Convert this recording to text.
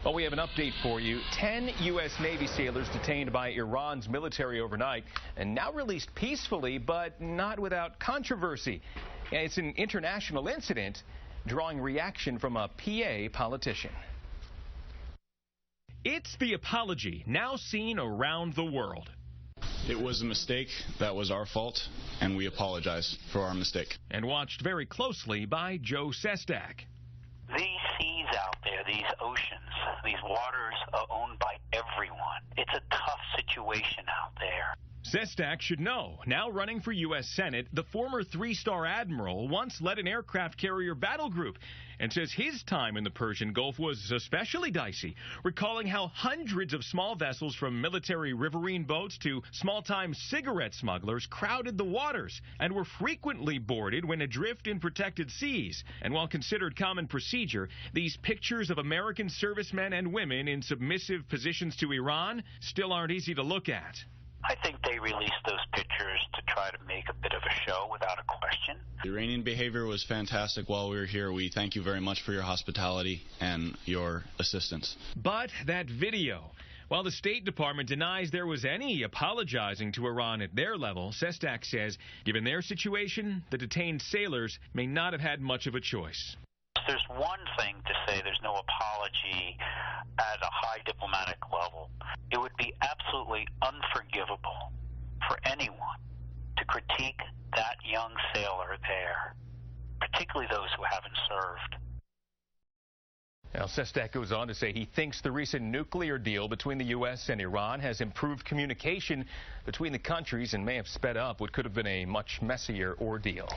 Well, we have an update for you. 10 U.S. Navy sailors detained by Iran's military overnight and now released peacefully, but not without controversy. It's an international incident drawing reaction from a PA politician. It's the apology now seen around the world. It was a mistake. That was our fault, and we apologize for our mistake. And watched very closely by Joe Sestak. These seas out there, these oceans, these waters are owned by everyone. It's a tough situation out there. Sestak should know. Now running for U.S. Senate, the former three-star admiral once led an aircraft carrier battle group and says his time in the Persian Gulf was especially dicey, recalling how hundreds of small vessels from military riverine boats to small-time cigarette smugglers crowded the waters and were frequently boarded when adrift in protected seas. And while considered common procedure, these pictures of American servicemen and women in submissive positions to Iran still aren't easy to look at. I think they released those pictures to try to make a bit of a show, without a question. The Iranian behavior was fantastic while we were here. We thank you very much for your hospitality and your assistance. But that video, while the State Department denies there was any apologizing to Iran at their level, Sestak says, given their situation, the detained sailors may not have had much of a choice. There's one thing to say there's no apology at a high diplomatic level. It would be absolutely unforgivable for anyone to critique that young sailor there, particularly those who haven't served. Now, Sestak goes on to say he thinks the recent nuclear deal between the U.S. and Iran has improved communication between the countries and may have sped up what could have been a much messier ordeal.